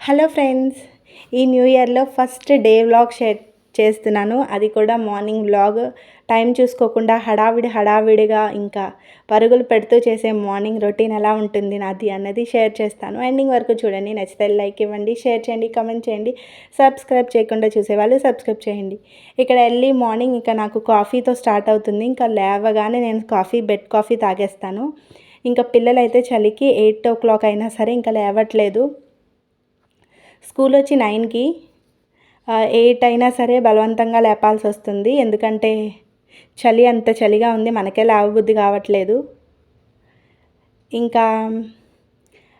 Hello friends, ఈ new ఇయర్లో first day vlog share చేస్తున్నాను. అది కూడా మార్నింగ్ వ్లాగ్. టైం చూసుకోకుండా హడావిడిగా ఇంకా పరుగులు పెడుతూ చేసే మార్నింగ్ రొటీన్ ఎలా ఉంటుంది నాది అన్నది షేర్ చేస్తాను. ఎండింగ్ వరకు చూడండి. నచ్చితే లైక్ ఇవ్వండి, షేర్ చేయండి, కామెంట్ చేయండి. సబ్స్క్రైబ్ చేయకుండా చూసేవాళ్ళు సబ్స్క్రైబ్ చేయండి. ఇక్కడ ఎర్లీ మార్నింగ్ ఇంకా నాకు కాఫీతో స్టార్ట్ అవుతుంది. ఇంకా లేవగానే నేను బెడ్ కాఫీ తాగేస్తాను. ఇంకా పిల్లలైతే చలికి 8 అయినా సరే ఇంకా లేవట్లేదు. స్కూల్ వచ్చి 9కి 8 అయినా సరే బలవంతంగా లేపాల్సి వస్తుంది. ఎందుకంటే చలి అంత చలిగా ఉంది, మనకే లేవబుద్ధి కావట్లేదు. ఇంకా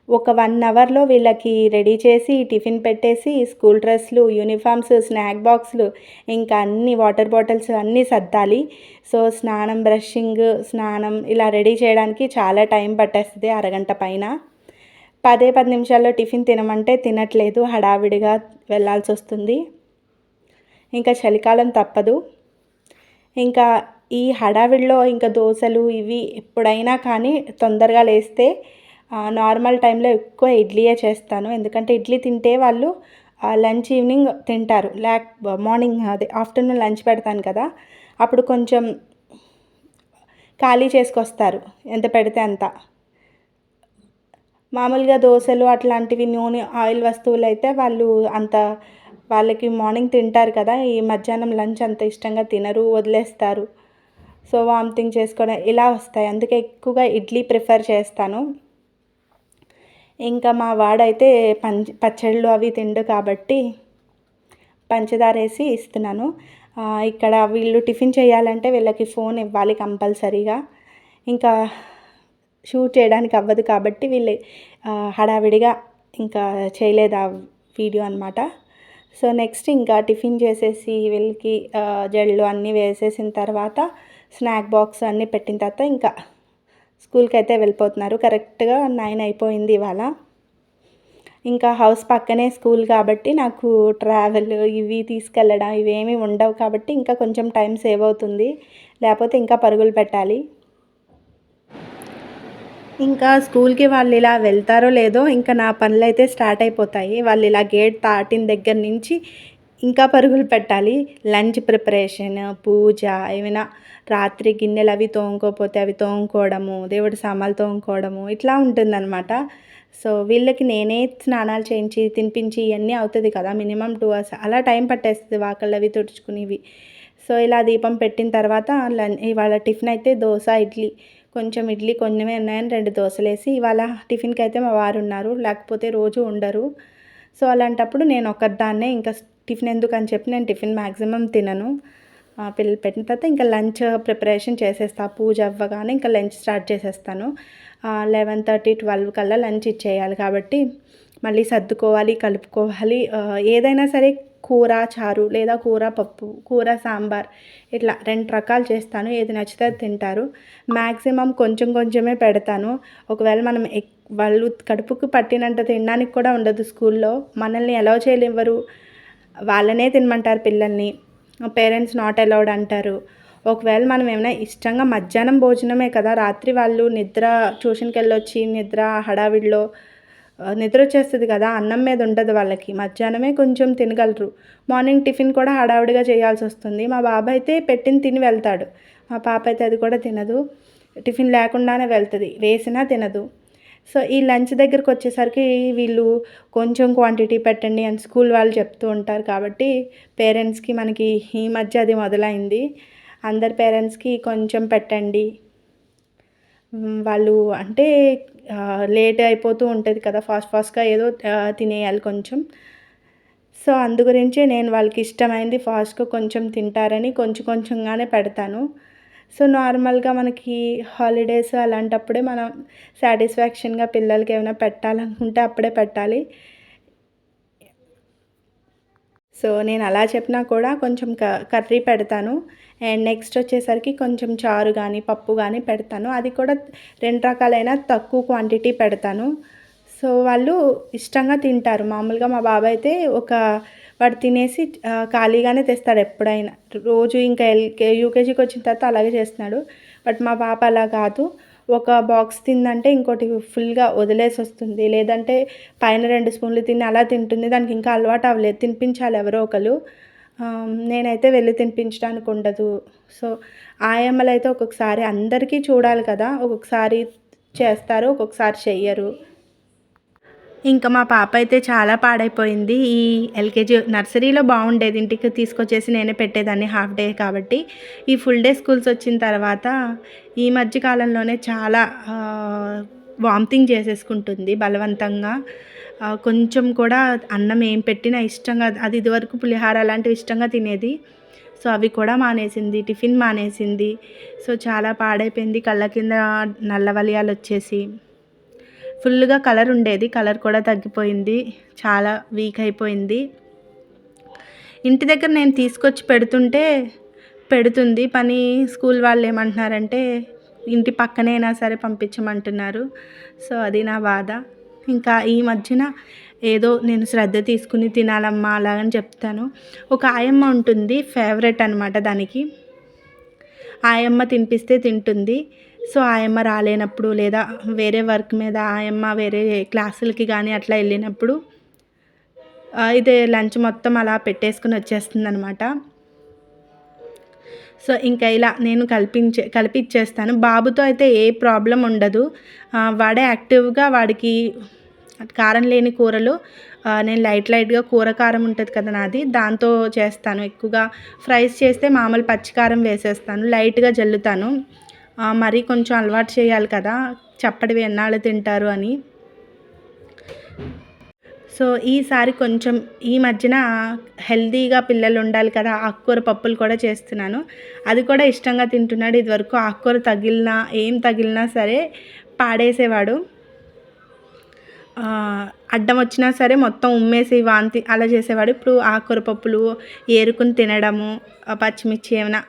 ఒక 1 అవర్లో వీళ్ళకి రెడీ చేసి టిఫిన్ పెట్టేసి స్కూల్ డ్రెస్లు, యూనిఫామ్స్, స్నాక్ బాక్స్లు, ఇంకా అన్ని వాటర్ బాటిల్స్ అన్నీ సర్దాలి. సో స్నానం ఇలా రెడీ చేయడానికి చాలా టైం పట్టేస్తుంది, అరగంట పైన. 10 నిమిషాల్లో టిఫిన్ తినమంటే తినట్లేదు, హడావిడిగా వెళ్ళాల్సి వస్తుంది. ఇంకా చలికాలం తప్పదు. ఇంకా ఈ హడావిడిలో ఇంకా దోశలు ఇవి ఎప్పుడైనా కానీ తొందరగా లేస్తే నార్మల్ టైంలో ఎక్కువ ఇడ్లీయే చేస్తాను. ఎందుకంటే ఇడ్లీ తింటే వాళ్ళు లంచ్ ఈవినింగ్ తింటారు. మార్నింగ్ ఆఫ్టర్నూన్ లంచ్ పెడతాను కదా, అప్పుడు కొంచెం ఖాళీ చేసుకొస్తారు, ఎంత పెడితే అంత. మామూలుగా దోశలు అట్లాంటివి నూనె ఆయిల్ వస్తువులు అయితే వాళ్ళకి మార్నింగ్ తింటారు కదా, ఈ మధ్యాహ్నం లంచ్ అంత ఇష్టంగా తినరు, వదిలేస్తారు. సో వామిటింగ్ చేసుకోవడం ఇలా వస్తాయి. అందుకే ఎక్కువగా ఇడ్లీ ప్రిఫర్ చేస్తాను. ఇంకా మా వాడైతే పచ్చళ్ళు అవి తిండు కాబట్టి పంచదార వేసి ఇస్తున్నాను. ఇక్కడ వీళ్ళు టిఫిన్ చేయాలంటే వీళ్ళకి ఫోన్ ఇవ్వాలి కంపల్సరీగా. ఇంకా షూట్ చేయడానికి అవ్వదు కాబట్టి వీళ్ళు హడావిడిగా ఇంకా చేయలేదు ఆ వీడియో అనమాట. సో నెక్స్ట్ ఇంకా టిఫిన్ చేసేసి వీళ్ళకి జెళ్ళు అన్నీ వేసేసిన తర్వాత స్నాక్ బాక్స్ అన్నీ పెట్టిన తర్వాత ఇంకా స్కూల్కి అయితే వెళ్ళిపోతున్నారు. కరెక్ట్గా 9 అయిపోయింది ఇవాళ. ఇంకా హౌస్ పక్కనే స్కూల్ కాబట్టి నాకు ట్రావెల్ ఇవి తీసుకెళ్ళడం ఇవేమీ ఉండవు కాబట్టి ఇంకా కొంచెం టైం సేవ్ అవుతుంది. లేకపోతే ఇంకా పరుగులు పెట్టాలి. ఇంకా స్కూల్కి వాళ్ళు ఇలా వెళ్తారో లేదో ఇంకా నా పనులు అయితే స్టార్ట్ అయిపోతాయి. వాళ్ళు ఇలా గేట్ దాటిన దగ్గర నుంచి ఇంకా పరుగులు పెట్టాలి. లంచ్ ప్రిపరేషన్, పూజ, ఏమైనా రాత్రి గిన్నెలు అవి తోముకోకపోతే అవి తోముకోవడము, దేవుడి సామాన్లు తోముకోవడము ఇట్లా ఉంటుందన్నమాట. సో వీళ్ళకి నేనే స్నానాలు చేయించి తినిపించి ఇవన్నీ అవుతుంది కదా, మినిమం 2 hours అలా టైం పట్టేస్తుంది వాకళ్ళు అవి తుడుచుకునేవి. సో ఇలా దీపం పెట్టిన తర్వాత ఇవాళ టిఫిన్ అయితే దోశ, ఇడ్లీ. కొంచెం ఇడ్లీ కొన్నివే ఉన్నాయని 2 దోశలు వేసి ఇవాళ టిఫిన్కి అయితే మా వారు ఉన్నారు, లేకపోతే రోజు ఉండరు. సో అలాంటప్పుడు నేను ఒక్కదాన్నే ఇంకా టిఫిన్ ఎందుకని చెప్పి నేను టిఫిన్ మ్యాక్సిమం తినను. పిల్లలు పెట్టిన తర్వాత ఇంకా లంచ్ ప్రిపరేషన్ చేసేస్తాను. పూజ అవ్వగానే ఇంకా లంచ్ స్టార్ట్ చేసేస్తాను. 11:30, 12 కల్లా లంచ్ ఇచ్చేయాలి కాబట్టి మళ్ళీ సర్దుకోవాలి, కలుపుకోవాలి. ఏదైనా సరే కూర చారు లేదా కూర పప్పు, కూర సాంబార్ ఇట్లా 2 రకాలు చేస్తాను. ఏది నచ్చితే అది తింటారు. మ్యాక్సిమం కొంచెమే పెడతాను. ఒకవేళ వాళ్ళు కడుపుకు పట్టినంత తినడానికి కూడా ఉండదు స్కూల్లో. మనల్ని అలౌ చేయనివ్వరు, వాళ్ళనే తినమంటారు పిల్లల్ని. పేరెంట్స్ నాట్ అలౌడ్ అంటారు. ఒకవేళ మనం ఏమైనా ఇష్టంగా మధ్యాహ్నం భోజనమే కదా, రాత్రి వాళ్ళు ట్యూషన్కి వెళ్ళొచ్చి హడావిడిలో నిద్ర వచ్చేస్తుంది కదా, అన్నం మీద ఉండదు వాళ్ళకి. మధ్యాహ్నమే కొంచెం తినగలరు. మార్నింగ్ టిఫిన్ కూడా హడావిడిగా చేయాల్సి వస్తుంది. మా బాబు అయితే పెట్టింది తిని వెళ్తాడు, మా పాప అయితే అది కూడా తినదు. టిఫిన్ లేకుండానే వెళ్తుంది, వేసినా తినదు. సో ఈ లంచ్ దగ్గరకు వచ్చేసరికి వీళ్ళు కొంచెం క్వాంటిటీ పెట్టండి అని స్కూల్ వాళ్ళు చెప్తూ ఉంటారు కాబట్టి పేరెంట్స్కి మనకి ఈ మధ్య అది మొదలైంది. అందరి పేరెంట్స్కి కొంచెం పెట్టండి, వాళ్ళు అంటే లేట్ అయిపోతూ ఉంటుంది కదా, ఫాస్ట్గా ఏదో తినేయాలి కొంచెం. సో అందు గురించే నేను వాళ్ళకి ఇష్టమైంది ఫాస్ట్గా కొంచెం తింటారని కొంచెంగానే పెడతాను. సో నార్మల్గా మనకి హాలిడేస్ అలాంటప్పుడే మనం సాటిస్ఫాక్షన్గా పిల్లలకి ఏమైనా పెట్టాలనుకుంటే అప్పుడే పెట్టాలి. సో నేను అలా చెప్పినా కూడా కొంచెం కర్రీ పెడతాను. అండ్ నెక్స్ట్ వచ్చేసరికి కొంచెం చారు కానీ పప్పు కానీ పెడతాను. అది కూడా 2 రకాలైన తక్కువ క్వాంటిటీ పెడతాను. సో వాళ్ళు ఇష్టంగా తింటారు. మామూలుగా మా బాబాయ్ అయితే వాడు తినేసి ఖాళీగానే తెస్తాడు ఎప్పుడైనా. రోజు ఇంకా యూకేజీకి వచ్చిన తర్వాత అలాగే చేస్తున్నాడు. బట్ మా పాప అలా కాదు, ఒక బాక్స్ తిందంటే ఇంకోటి ఫుల్గా వదిలేసి వస్తుంది, లేదంటే పైన 2 స్పూన్లు తిని అలా తింటుంది. దానికి ఇంకా అలవాటు అవ్వలేదు, తినిపించాలి ఎవరో ఒకరు. నేనైతే వెళ్ళి తినిపించడానికి ఉండదు. సో ఆయమ్మలైతే ఒక్కొక్కసారి అందరికీ చూడాలి కదా, ఒక్కొక్కసారి చేస్తారు, ఒక్కొక్కసారి చెయ్యరు. ఇంకా మా పాప అయితే చాలా పాడైపోయింది. ఈ ఎల్కేజీ నర్సరీలో బాగుండేది, ఇంటికి తీసుకొచ్చేసి నేనే పెట్టేదాన్ని హాఫ్ డే కాబట్టి. ఈ ఫుల్ డే స్కూల్స్ వచ్చిన తర్వాత ఈ మధ్య కాలంలోనే చాలా వామిటింగ్ చేసేసుకుంటుంది బలవంతంగా. కొంచెం కూడా అన్నం ఏం పెట్టినా ఇష్టంగా, అది ఇదివరకు పులిహార అలాంటివి ఇష్టంగా తినేది. సో అవి కూడా మానేసింది, టిఫిన్ మానేసింది. సో చాలా పాడైపోయింది. కళ్ళ కింద నల్ల వలయాలు వచ్చేసి ఫుల్గా కలర్ ఉండేది, కలర్ కూడా తగ్గిపోయింది, చాలా వీక్ అయిపోయింది. ఇంటి దగ్గర నేను తీసుకొచ్చి పెడుతుంటే పెడుతుంది పని. స్కూల్ వాళ్ళు ఏమంటున్నారంటే ఇంటి పక్కనైనా సరే పంపించమంటున్నారు. సో అది నా బాధ. ఇంకా ఈ మధ్యన ఏదో నేను శ్రద్ధ తీసుకుని తినాలమ్మా అలాగని చెప్తాను. ఒక ఆయమ్మ ఉంటుంది, ఫేవరెట్ అనమాట దానికి. ఆయమ్మ తినిపిస్తే తింటుంది. సో ఆయమ్మ రాలేనప్పుడు లేదా వేరే వర్క్ మీద ఆయమ్మ వేరే క్లాసులకి కానీ అట్లా వెళ్ళినప్పుడు ఇదే లంచ్ మొత్తం అలా పెట్టేసుకుని వచ్చేస్తుంది అనమాట. సో ఇంకా ఇలా నేను కలిపి ఇచ్చేస్తాను. బాబుతో అయితే ఏ ప్రాబ్లం ఉండదు, వాడే యాక్టివ్గా. వాడికి కారం లేని కూరలు నేను లైట్గా కూర కారం ఉంటుంది కదా నాది, దాంతో చేస్తాను. ఎక్కువగా ఫ్రైస్ చేస్తే మామూలు పచ్చికారం వేసేస్తాను, లైట్గా జల్లుతాను. మరీ కొంచెం అలవాటు చేయాలి కదా, చప్పటివి ఎన్నాళ్ళు తింటారు అని. సో ఈసారి కొంచెం ఈ మధ్యన హెల్తీగా పిల్లలు ఉండాలి కదా, ఆకుకూర పప్పులు కూడా చేస్తున్నాను. అది కూడా ఇష్టంగా తింటున్నాడు. ఇదివరకు ఆకుకూర ఏం తగిలినా సరే పాడేసేవాడు. అడ్డం వచ్చినా సరే మొత్తం ఉమ్మేసి వాంతి అలా చేసేవాడు. ఇప్పుడు ఆకుకూర పప్పులు ఏరుకుని తినడము, పచ్చిమిర్చి ఏమైనా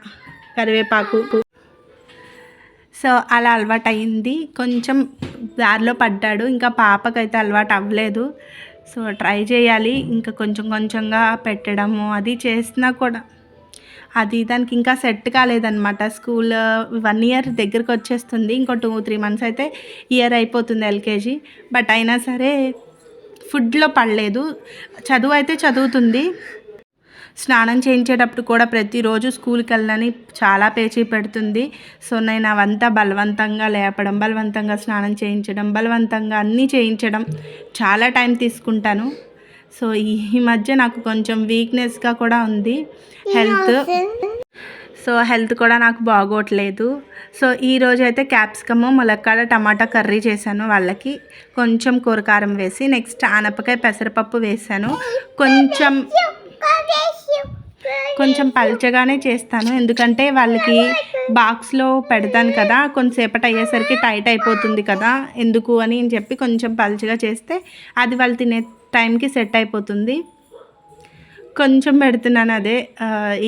కరివేపాకు, సో అలా అలవాటు అయింది. కొంచెం దారిలో పడ్డాడు, ఇంకా పాపకైతే అలవాటు అవ్వలేదు. సో ట్రై చేయాలి, ఇంకా కొంచెంగా పెట్టడము అది చేసినా కూడా అది దానికి ఇంకా సెట్ కాలేదన్నమాట. స్కూల్ 1 ఇయర్ దగ్గరికి వచ్చేస్తుంది, ఇంకో 2-3 మంత్స్ అయితే ఇయర్ అయిపోతుంది ఎల్కేజీ. బట్ అయినా సరే ఫుడ్లో పడలేదు. చదువు అయితే చదువుతుంది. స్నానం చేయించేటప్పుడు కూడా ప్రతిరోజు స్కూల్కి వెళ్ళని చాలా పేచీ పెడుతుంది. సో నేను అవంతా బలవంతంగా లేపడం, బలవంతంగా స్నానం చేయించడం, బలవంతంగా అన్నీ చేయించడం చాలా టైం తీసుకుంటాను. సో ఈ మధ్య నాకు కొంచెం వీక్నెస్గా కూడా ఉంది హెల్త్ కూడా నాకు బాగోట్లేదు. సో ఈరోజు అయితే క్యాప్సికము, ములక్కాడ, టమాటా కర్రీ చేశాను వాళ్ళకి, కొంచెం కూరకారం వేసి. నెక్స్ట్ ఆనపకాయ పెసరపప్పు వేసాను. కొంచెం పల్చగానే చేస్తాను, ఎందుకంటే వాళ్ళకి బాక్స్లో పెడతాను కదా, కొంతసేపటి అయ్యేసరికి టైట్ అయిపోతుంది కదా, ఎందుకు అని చెప్పి కొంచెం పల్చగా చేస్తే అది వాళ్ళు తినే టైంకి సెట్ అయిపోతుంది. కొంచెం పెడుతున్నాను, అదే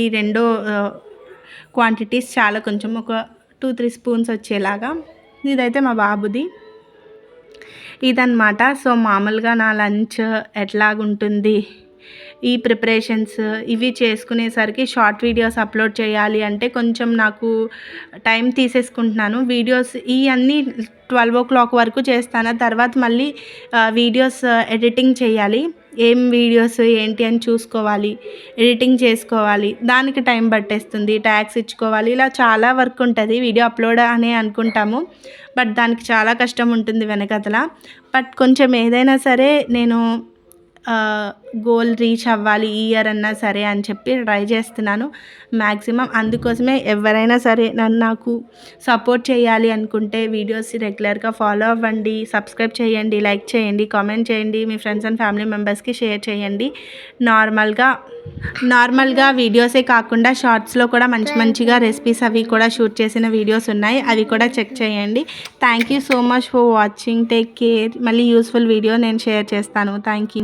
ఈ 2 క్వాంటిటీస్ చాలా, కొంచెం ఒక 2-3 స్పూన్స్ వచ్చేలాగా. ఇదైతే మా బాబుది ఇదన్నమాట. సో మామూలుగా నా లంచ్ ఎట్లాగుంటుంది, ఈ ప్రిపరేషన్స్ ఇవి చేసుకునేసరికి షార్ట్ వీడియోస్ అప్లోడ్ చేయాలి అంటే కొంచెం నాకు టైం తీసేసుకుంటున్నాను. వీడియోస్ ఇవన్నీ 12 o'clock వరకు చేస్తాను. తర్వాత మళ్ళీ వీడియోస్ ఎడిటింగ్ చేయాలి. ఏం వీడియోస్ ఏంటి అని చూసుకోవాలి, ఎడిటింగ్ చేసుకోవాలి, దానికి టైం పట్టేస్తుంది. ట్యాగ్స్ ఇచ్చుకోవాలి, ఇలా చాలా వర్క్ ఉంటుంది. వీడియో అప్లోడ్ అనే అనుకుంటాము, బట్ దానికి చాలా కష్టం ఉంటుంది వెనకతల. బట్ కొంచెం ఏదైనా సరే నేను గోల్ రీచ్ అవ్వాలి ఈ ఇయర్ అన్నా సరే అని చెప్పి ట్రై చేస్తున్నాను మ్యాక్సిమం. అందుకోసమే ఎవరైనా సరే నాకు సపోర్ట్ చేయాలి అనుకుంటే వీడియోస్ రెగ్యులర్గా ఫాలో అవ్వండి, సబ్స్క్రైబ్ చేయండి, లైక్ చేయండి, కామెంట్ చేయండి, మీ ఫ్రెండ్స్ అండ్ ఫ్యామిలీ మెంబర్స్కి షేర్ చేయండి. నార్మల్గా వీడియోసే కాకుండా షార్ట్స్లో కూడా మంచిగా రెసిపీస్ అవి కూడా షూట్ చేసిన వీడియోస్ ఉన్నాయి, అవి కూడా చెక్ చేయండి. Thank you so much for watching, take care. మళ్ళీ యూస్ఫుల్ వీడియో నేను షేర్ చేస్తాను. Thank you.